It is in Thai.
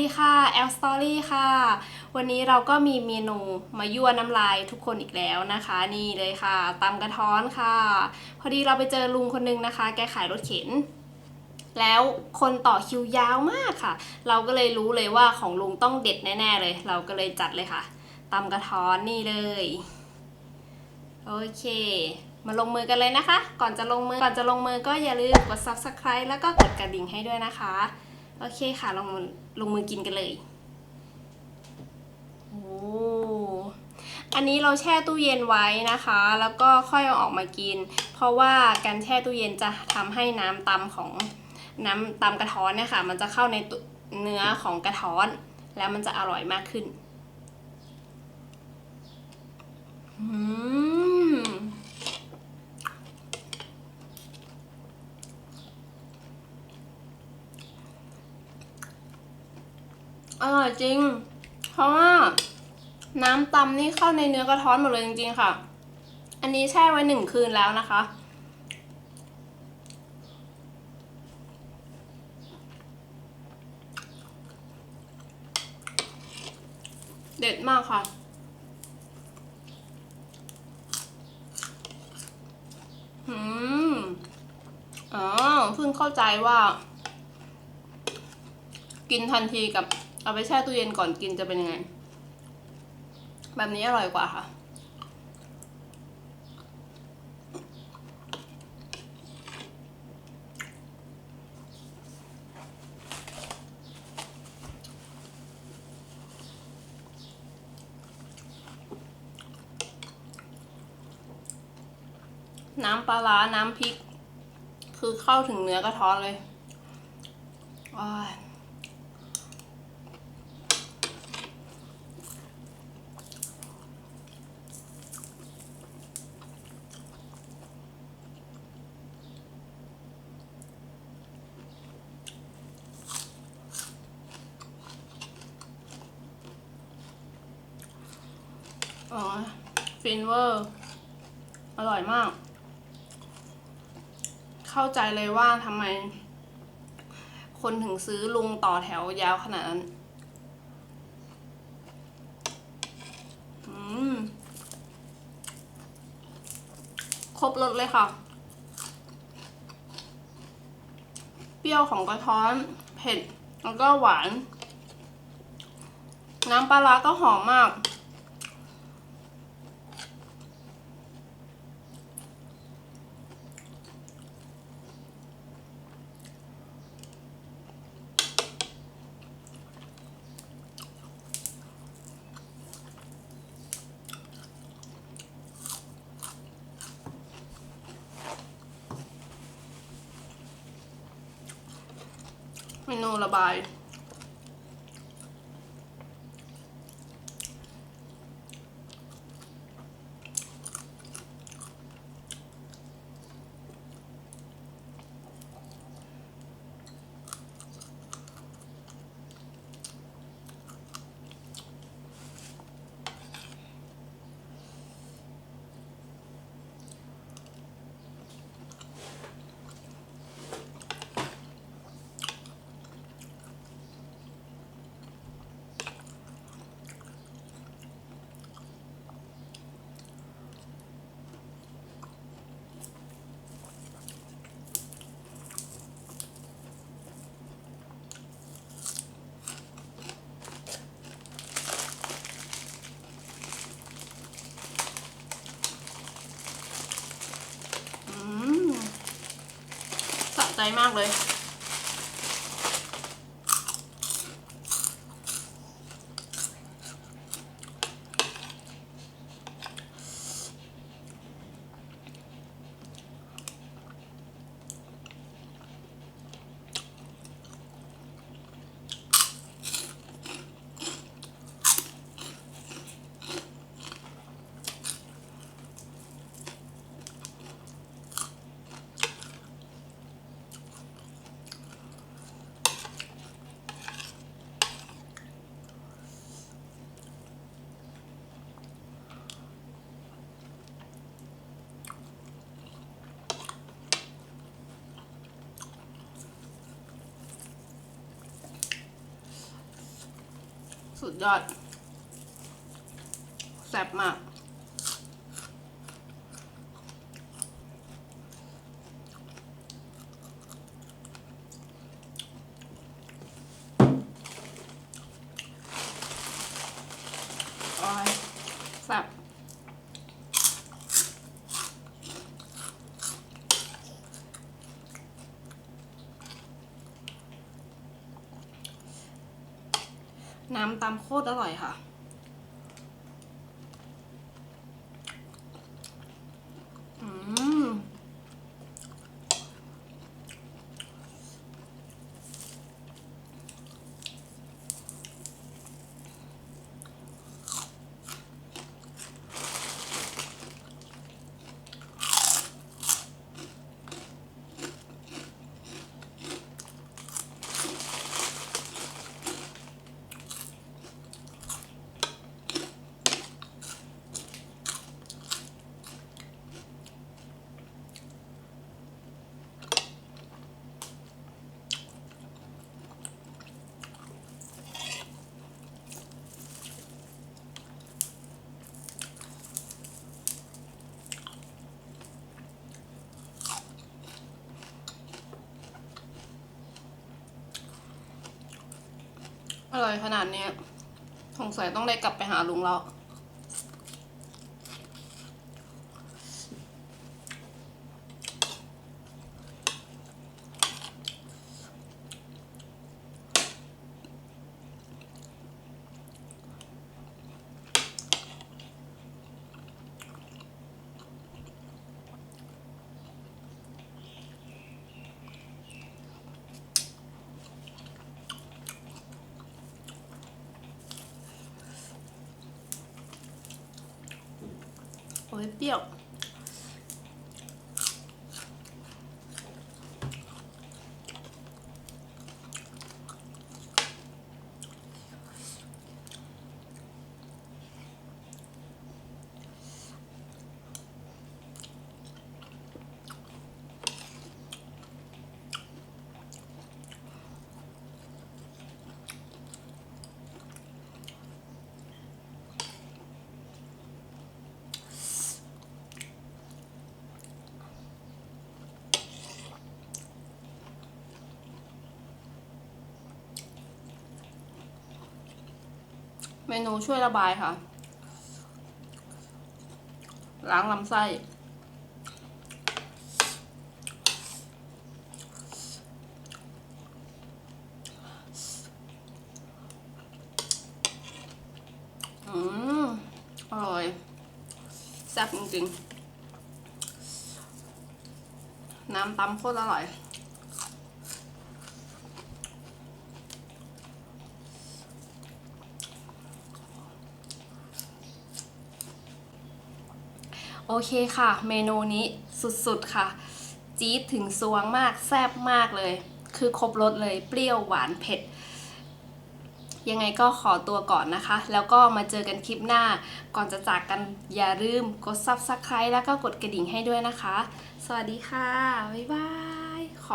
ดีค่ะแอลสตอรี่ค่ะวันนี้เราก็มีเมนูมายั่วน้ำลายทุกคนอีกแล้วนะคะนี่เลยค่ะตำกระท้อนค่ะพอดีเราไปเจอลุงคนนึงนะคะแกขายรถเข็นแล้วคนต่อคิวยาวมากค่ะเราก็เลยรู้เลยว่าของลุงต้องเด็ดแน่ๆเลยเราก็เลยจัดเลยค่ะตำกระท้อนนี่เลยโอเคมาลงมือกันเลยนะคะก่อนจะลงมือก็อย่าลืมกด Subscribe แล้วก็กดกระดิ่งให้ด้วยนะคะโอเคค่ะลงมือกินกันเลยโอ้อันนี้เราแช่ตู้เย็นไว้นะคะแล้วก็ค่อยเอาออกมากินเพราะว่าการแช่ตู้เย็นจะทำให้น้ำตำของน้ำตำกระท้อนเนี่ยค่ะมันจะเข้าในเนื้อของกระท้อนแล้วมันจะอร่อยมากขึ้นอืมอร่อยจริงเพราะว่าน้ำตำนี่เข้าในเนื้อกระท้อนหมดเลยจริงๆค่ะอันนี้แช่ไว้1 คืนแล้วนะคะเด็ดมากค่ะอืมอ๋อเพิ่งเข้าใจว่ากินทันทีกับเอาไปแช่ตู้เย็นก่อนกินจะเป็นยังไงแบบนี้อร่อยกว่าค่ะน้ำปลาร้าน้ำพริกคือเข้าถึงเนื้อกระท้อนเลยอ๋อฟินเวอร์อร่อยมากเข้าใจเลยว่าทำไมคนถึงซื้อลุงต่อแถวยาวขนาดนั้นอืมครบรสเลยค่ะเปรี้ยวของกระท้อนเผ็ดแล้วก็หวานน้ำปลาร้าก็หอมมากเมนูระบายสะใจมากเลย สุดยอดแซ่บมากโอ้ยแซ่บน้ำตำโคตรอร่อยค่ะอร่อยขนาดนี้สงสัยต้องได้กลับไปหาลุงแล้วโอ้ยเปรี้ยวเมนูช่วยระบายค่ะล้างลำไส้อร่อยแซ่บจริงๆน้ำตำโคตรอร่อยโอเคค่ะเมนูนี้สุดๆค่ะจี๊ดถึงซวงมากแซ่บมากเลยคือครบรสเลยเปรี้ยวหวานเผ็ดยังไงก็ขอตัวก่อนนะคะแล้วก็มาเจอกันคลิปหน้าก่อนจะจากกันอย่าลืมกด Subscribe แล้วก็กดกระดิ่งให้ด้วยนะคะสวัสดีค่ะบ๊ายบาย